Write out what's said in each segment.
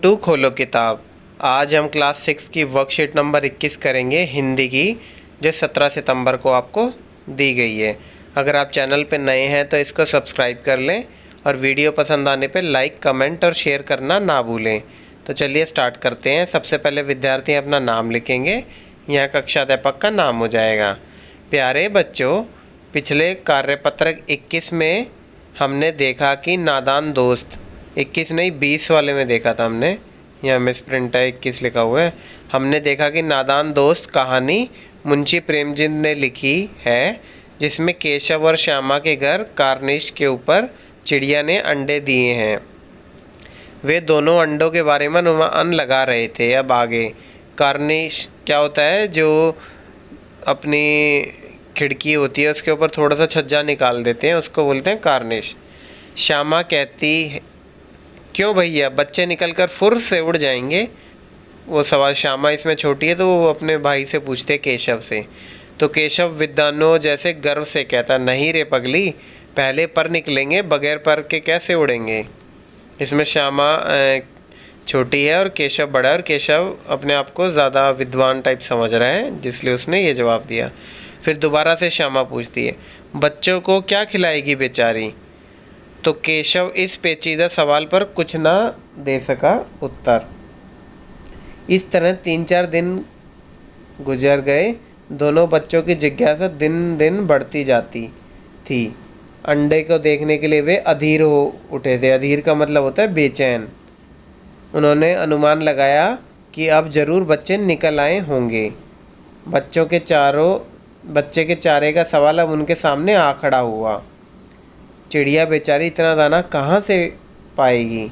To खोलो किताब। आज हम क्लास 6 की वर्कशीट नंबर 21 करेंगे हिंदी की, जो 17 सितंबर को आपको दी गई है। अगर आप चैनल पर नए हैं तो इसको सब्सक्राइब कर लें और वीडियो पसंद आने पे लाइक, कमेंट और शेयर करना ना भूलें। तो चलिए स्टार्ट करते हैं। सबसे पहले विद्यार्थी अपना नाम लिखेंगे। यहाँ कक्षा अध्यापक का नाम हो जाएगा। प्यारे बच्चों, पिछले कार्यपत्रक 21 में हमने देखा कि नादान दोस्त, 21 नहीं 20 वाले में देखा था हमने, यहाँ मिसप्रिंट है, 21 लिखा हुआ है। हमने देखा कि नादान दोस्त कहानी मुंशी प्रेमचंद ने लिखी है, जिसमें केशव और श्यामा के घर कार्निश के ऊपर चिड़िया ने अंडे दिए हैं। वे दोनों अंडों के बारे में अनुमान लगा रहे थे। अब आगे, कार्निश क्या होता है? जो अपनी खिड़की होती है उसके ऊपर थोड़ा सा छज्जा निकाल देते हैं, उसको बोलते हैं कार्निश। श्यामा कहती है, क्यों भैया, बच्चे निकलकर फुर से उड़ जाएंगे? वो सवाल, श्यामा इसमें छोटी है तो वो अपने भाई से पूछते केशव से। तो केशव विद्वानों जैसे गर्व से कहता, नहीं रे पगली, पहले पर निकलेंगे, बगैर पर के कैसे उड़ेंगे। इसमें श्यामा छोटी है और केशव बड़ा है, और केशव अपने आप को ज़्यादा विद्वान टाइप समझ रहा है, जिसलिए उसने ये जवाब दिया। फिर दोबारा से श्यामा पूछती है, बच्चों को क्या खिलाएगी बेचारी? तो केशव इस पेचीदा सवाल पर कुछ ना दे सका उत्तर। इस तरह 3-4 दिन गुजर गए। दोनों बच्चों की जिज्ञासा दिन दिन बढ़ती जाती थी। अंडे को देखने के लिए वे अधीर हो उठे थे। अधीर का मतलब होता है बेचैन। उन्होंने अनुमान लगाया कि अब जरूर बच्चे निकल आए होंगे। बच्चे के चारे का सवाल अब उनके सामने आ खड़ा हुआ। चिड़िया बेचारी इतना दाना कहाँ से पाएगी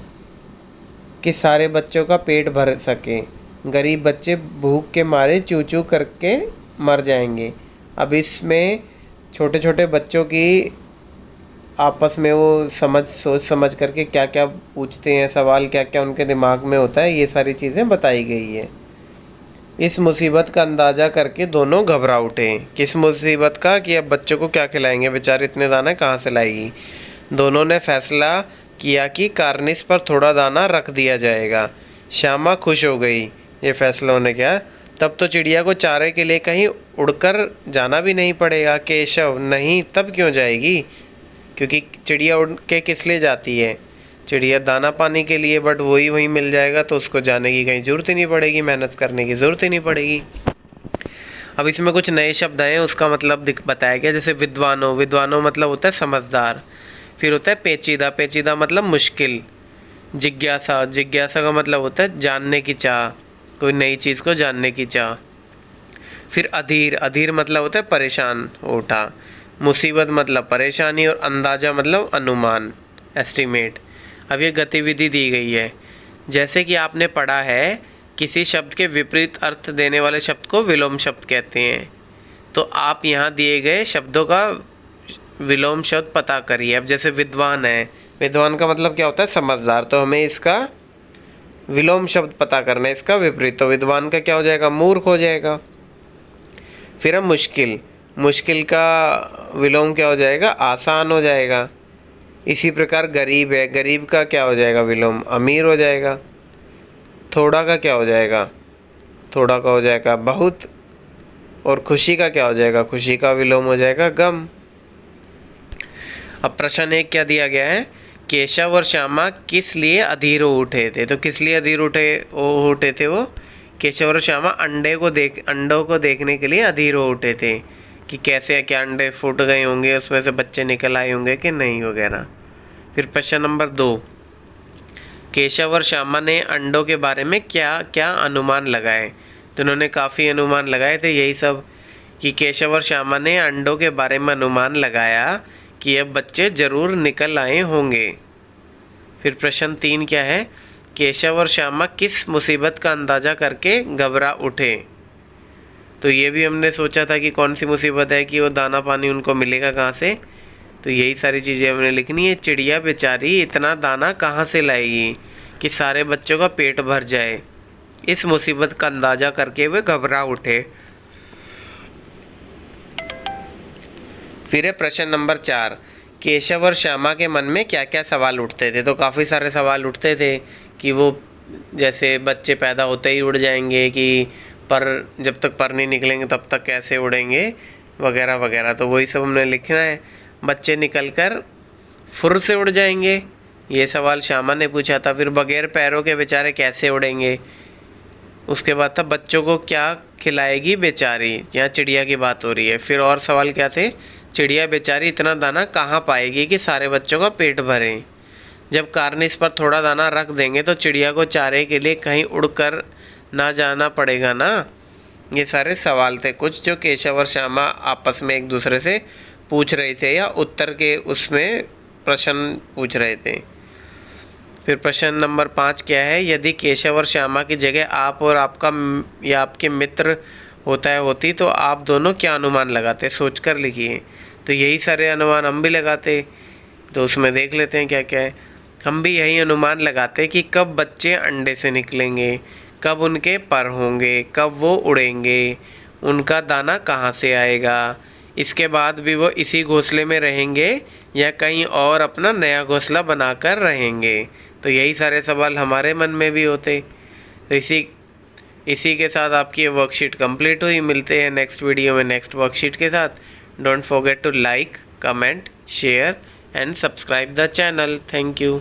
कि सारे बच्चों का पेट भर सके? गरीब बच्चे भूख के मारे चू चू करके मर जाएंगे। अब इसमें छोटे छोटे बच्चों की आपस में वो सोच समझ करके क्या क्या पूछते हैं सवाल, क्या क्या उनके दिमाग में होता है, ये सारी चीज़ें बताई गई है। इस मुसीबत का अंदाज़ा करके दोनों घबरा उठे। किस मुसीबत का? कि अब बच्चों को क्या खिलाएंगे, बेचारे इतने दाना कहाँ से लाएगी। दोनों ने फैसला किया कि कार्निश पर थोड़ा दाना रख दिया जाएगा। श्यामा खुश हो गई ये फैसला होने क्या। तब तो चिड़िया को चारे के लिए कहीं उड़कर जाना भी नहीं पड़ेगा। केशव, नहीं, तब क्यों जाएगी? क्योंकि चिड़िया उड़ के किस लिए जाती है? चिड़िया दाना पानी के लिए, बट वही मिल जाएगा तो उसको जाने की कहीं ज़रूरत ही नहीं पड़ेगी, मेहनत करने की ज़रूरत ही नहीं पड़ेगी। अब इसमें कुछ नए शब्द आए हैं, उसका मतलब बताया गया। जैसे विद्वानों मतलब होता है समझदार। फिर होता है पेचीदा, पेचीदा मतलब मुश्किल। जिज्ञासा का मतलब होता है जानने की चाह, कोई नई चीज़ को जानने की चाह। फिर अधीर मतलब होता है परेशान हो उठा। मुसीबत मतलब परेशानी, और अंदाज़ा मतलब अनुमान, एस्टीमेट। अब ये गतिविधि दी गई है। जैसे कि आपने पढ़ा है, किसी शब्द के विपरीत अर्थ देने वाले शब्द को विलोम शब्द कहते हैं। तो आप यहाँ दिए गए शब्दों का विलोम शब्द पता करिए। अब जैसे विद्वान है, विद्वान का मतलब क्या होता है? समझदार। तो हमें इसका विलोम शब्द पता करना है, इसका विपरीत। तो विद्वान का क्या हो जाएगा? मूर्ख हो जाएगा। फिर हम मुश्किल का विलोम क्या हो जाएगा? आसान हो जाएगा। इसी प्रकार गरीब है, गरीब का क्या हो जाएगा विलोम? अमीर हो जाएगा। थोड़ा का क्या हो जाएगा? थोड़ा का हो जाएगा बहुत। और खुशी का क्या हो जाएगा? खुशी का विलोम हो जाएगा गम। अब प्रश्न 1 क्या दिया गया है? केशव और श्यामा किस लिए अधीर हो उठे थे? तो किस लिए अधीर उठे थे वो? केशव और श्यामा अंडों को देखने के लिए अधीर हो उठे थे कि कैसे, क्या अंडे फूट गए होंगे, उसमें से बच्चे निकल आए होंगे कि नहीं वगैरह। फिर प्रश्न नंबर 2, केशव और श्यामा ने अंडों के बारे में क्या क्या अनुमान लगाए? तो उन्होंने काफ़ी अनुमान लगाए थे, यही सब कि केशव और श्यामा ने अंडों के बारे में अनुमान लगाया कि अब बच्चे ज़रूर निकल आए होंगे। फिर प्रश्न 3 क्या है? केशव और श्यामा किस मुसीबत का अंदाज़ा करके घबरा उठे? तो ये भी हमने सोचा था कि कौन सी मुसीबत है, कि वो दाना पानी उनको मिलेगा कहाँ से। तो यही सारी चीज़ें हमने लिखनी है। चिड़िया बेचारी इतना दाना कहाँ से लाएगी कि सारे बच्चों का पेट भर जाए। इस मुसीबत का अंदाज़ा करके वे घबरा उठे। फिर है प्रश्न नंबर 4, केशव और श्यामा के मन में क्या क्या सवाल उठते थे? तो काफ़ी सारे सवाल उठते थे कि वो जैसे बच्चे पैदा होते ही उड़ जाएंगे कि पर जब तक पर नहीं निकलेंगे तब तक कैसे उड़ेंगे वगैरह वगैरह। तो वही सब हमने लिखना है। बच्चे निकलकर फुर से उड़ जाएंगे, ये सवाल श्यामा ने पूछा था। फिर बगैर पैरों के बेचारे कैसे उड़ेंगे। उसके बाद था बच्चों को क्या खिलाएगी बेचारी, यहाँ चिड़िया की बात हो रही है। फिर और सवाल क्या थे, चिड़िया बेचारी इतना दाना कहाँ पाएगी कि सारे बच्चों का पेट भरे। जब कार्निस पर थोड़ा दाना रख देंगे तो चिड़िया को चारे के लिए कहीं उड़कर ना जाना पड़ेगा ना। ये सारे सवाल थे कुछ जो केशव और श्यामा आपस में एक दूसरे से पूछ रहे थे या उत्तर के उसमें प्रश्न पूछ रहे थे। फिर प्रश्न नंबर 5 क्या है, यदि केशव और श्यामा की जगह आप और आपका या आपके मित्र होती तो आप दोनों क्या अनुमान लगाते, सोचकर लिखिए। तो यही सारे अनुमान हम भी लगाते। तो उसमें देख लेते हैं क्या क्या है। हम भी यही अनुमान लगाते कि कब बच्चे अंडे से निकलेंगे, कब उनके पर होंगे, कब वो उड़ेंगे, उनका दाना कहाँ से आएगा, इसके बाद भी वो इसी घोंसले में रहेंगे या कहीं और अपना नया घोंसला बनाकर रहेंगे। तो यही सारे सवाल हमारे मन में भी होते। तो इसी के साथ आपकी ये वर्कशीट कंप्लीट हुई। मिलते हैं नेक्स्ट वीडियो में नेक्स्ट वर्कशीट के साथ। Don't forget to like, comment, share and subscribe the channel. Thank you.